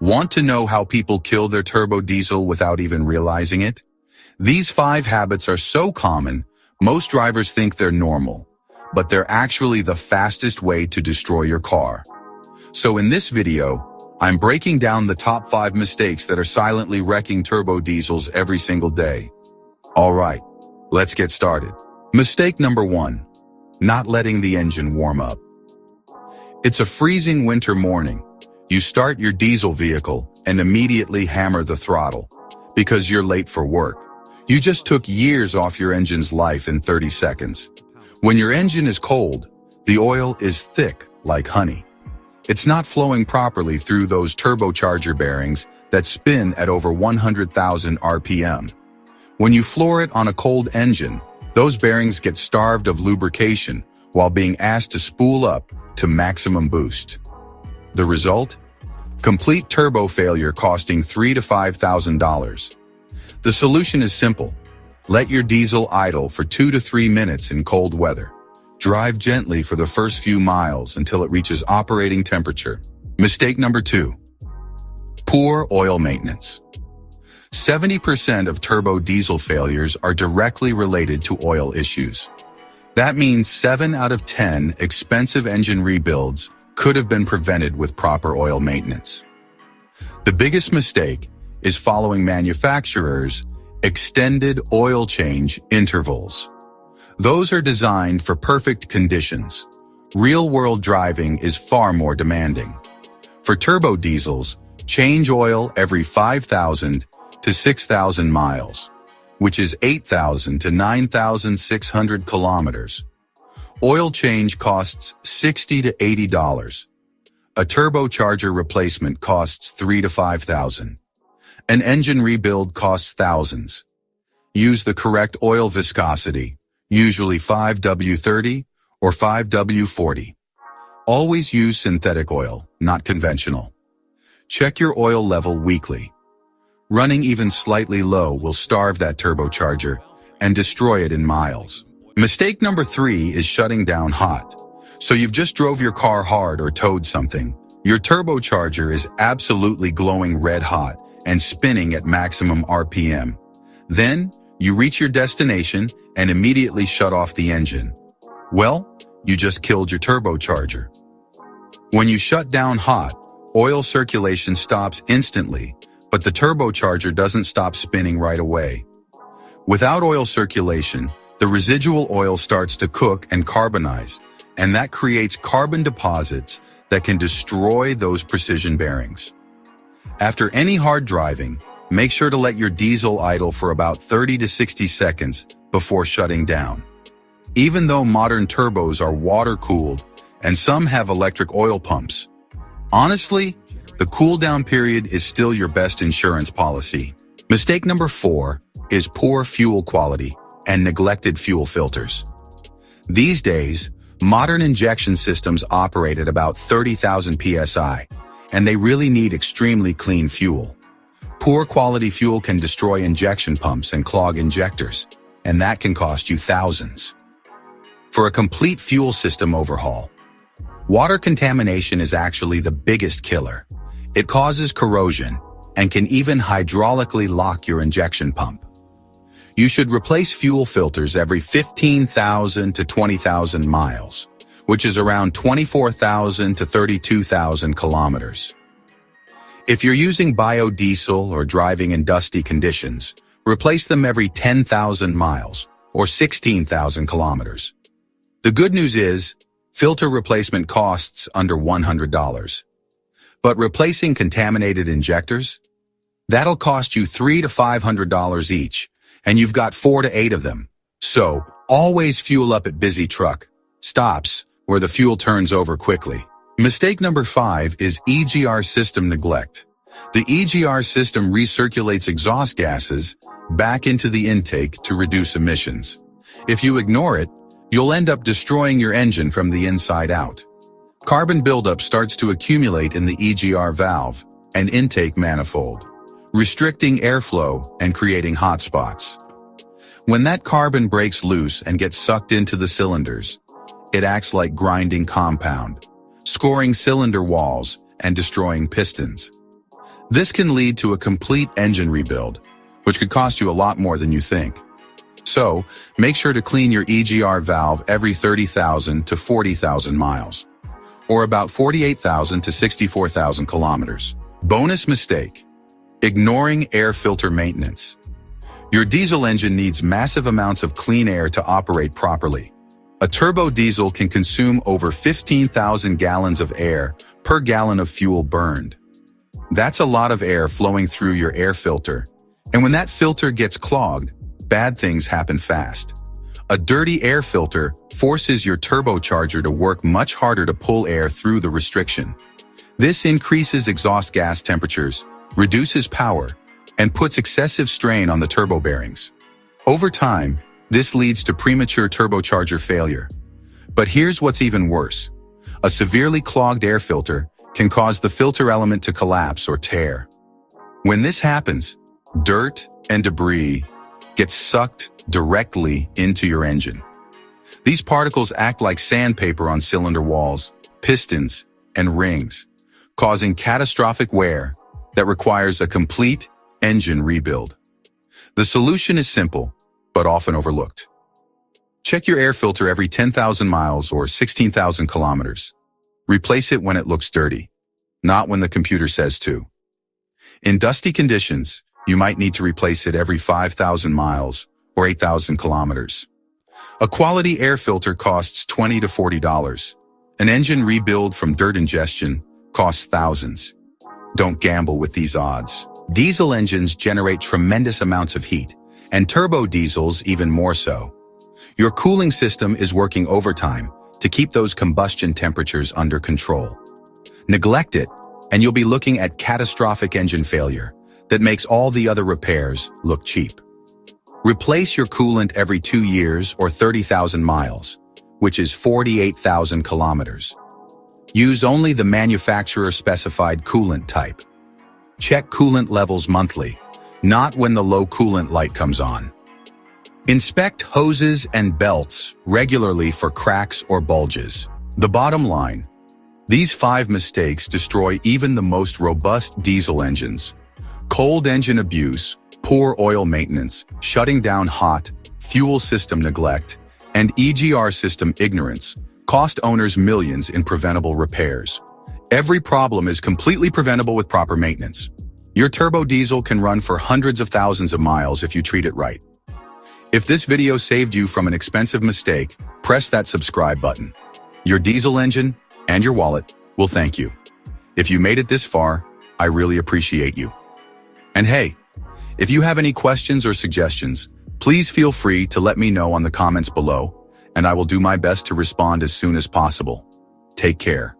Want to know how people kill their turbo diesel without even realizing it? These 5 habits are so common, most drivers think they're normal, but they're actually the fastest way to destroy your car. So in this video, I'm breaking down the top 5 mistakes that are silently wrecking turbo diesels every single day. Alright, let's get started. Mistake number 1. Not letting the engine warm up. It's a freezing winter morning. You start your diesel vehicle and immediately hammer the throttle because you're late for work. You just took years off your engine's life in 30 seconds. When your engine is cold, the oil is thick like honey. It's not flowing properly through those turbocharger bearings that spin at over 100,000 RPM. When you floor it on a cold engine, those bearings get starved of lubrication while being asked to spool up to maximum boost. The result? Complete turbo failure costing $3,000 to $5,000. The solution is simple. Let your diesel idle for 2 to 3 minutes in cold weather. Drive gently for the first few miles until it reaches operating temperature. Mistake number 2. Poor oil maintenance. 70% of turbo diesel failures are directly related to oil issues. That means 7 out of 10 expensive engine rebuilds could have been prevented with proper oil maintenance. The biggest mistake is following manufacturers' extended oil change intervals. Those are designed for perfect conditions. Real-world driving is far more demanding. For turbo diesels, change oil every 5,000 to 6,000 miles, which is 8,000 to 9,600 kilometers. Oil change costs $60 to $80. A turbocharger replacement costs $3,000 to $5,000. An engine rebuild costs thousands. Use the correct oil viscosity, usually 5W30 or 5W40. Always use synthetic oil, not conventional. Check your oil level weekly. Running even slightly low will starve that turbocharger and destroy it in miles. Mistake number 3 is shutting down hot. So you've just drove your car hard or towed something. Your turbocharger is absolutely glowing red hot and spinning at maximum RPM. Then, you reach your destination and immediately shut off the engine. Well, you just killed your turbocharger. When you shut down hot, oil circulation stops instantly, but the turbocharger doesn't stop spinning right away. Without oil circulation, the residual oil starts to cook and carbonize, and that creates carbon deposits that can destroy those precision bearings. After any hard driving, make sure to let your diesel idle for about 30 to 60 seconds before shutting down. Even though modern turbos are water-cooled and some have electric oil pumps, honestly, the cool-down period is still your best insurance policy. Mistake number 4 is poor fuel quality and neglected fuel filters. These days, modern injection systems operate at about 30,000 psi, and they really need extremely clean fuel. Poor quality fuel can destroy injection pumps and clog injectors, and that can cost you thousands. For a complete fuel system overhaul, water contamination is actually the biggest killer. It causes corrosion and can even hydraulically lock your injection pump. You should replace fuel filters every 15,000 to 20,000 miles, which is around 24,000 to 32,000 kilometers. If you're using biodiesel or driving in dusty conditions, replace them every 10,000 miles or 16,000 kilometers. The good news is, filter replacement costs under $100. But replacing contaminated injectors? That'll cost you $300 to $500 each, and you've got 4 to 8 of them. So, always fuel up at busy truck stops where the fuel turns over quickly. Mistake number 5 is EGR system neglect. The EGR system recirculates exhaust gases back into the intake to reduce emissions. If you ignore it, you'll end up destroying your engine from the inside out. Carbon buildup starts to accumulate in the EGR valve and intake manifold, restricting airflow and creating hot spots. When that carbon breaks loose and gets sucked into the cylinders, it acts like grinding compound, scoring cylinder walls and destroying pistons. This can lead to a complete engine rebuild, which could cost you a lot more than you think. So, make sure to clean your EGR valve every 30,000 to 40,000 miles, or about 48,000 to 64,000 kilometers. Bonus mistake: ignoring air filter maintenance. Your diesel engine needs massive amounts of clean air to operate properly. A turbo diesel can consume over 15,000 gallons of air per gallon of fuel burned. That's a lot of air flowing through your air filter, and when that filter gets clogged, bad things happen fast. A dirty air filter forces your turbocharger to work much harder to pull air through the restriction. This increases exhaust gas temperatures, reduces power, and puts excessive strain on the turbo bearings. Over time, this leads to premature turbocharger failure. But here's what's even worse. A severely clogged air filter can cause the filter element to collapse or tear. When this happens, dirt and debris get sucked directly into your engine. These particles act like sandpaper on cylinder walls, pistons, and rings, causing catastrophic wear that requires a complete engine rebuild. The solution is simple, but often overlooked. Check your air filter every 10,000 miles or 16,000 kilometers. Replace it when it looks dirty, not when the computer says to. In dusty conditions, you might need to replace it every 5,000 miles or 8,000 kilometers. A quality air filter costs $20 to $40. An engine rebuild from dirt ingestion costs thousands. Don't gamble with these odds. Diesel engines generate tremendous amounts of heat, and turbo diesels even more so. Your cooling system is working overtime to keep those combustion temperatures under control. Neglect it, and you'll be looking at catastrophic engine failure that makes all the other repairs look cheap. Replace your coolant every 2 years or 30,000 miles, which is 48,000 kilometers. Use only the manufacturer-specified coolant type. Check coolant levels monthly, not when the low coolant light comes on. Inspect hoses and belts regularly for cracks or bulges. The bottom line: these 5 mistakes destroy even the most robust diesel engines. Cold engine abuse, poor oil maintenance, shutting down hot, fuel system neglect, and EGR system ignorance cost owners millions in preventable repairs. Every problem is completely preventable with proper maintenance. Your turbo diesel can run for hundreds of thousands of miles if you treat it right. If this video saved you from an expensive mistake, press that subscribe button. Your diesel engine and your wallet will thank you. If you made it this far, I really appreciate you. And hey, if you have any questions or suggestions, please feel free to let me know on the comments below, and I will do my best to respond as soon as possible. Take care.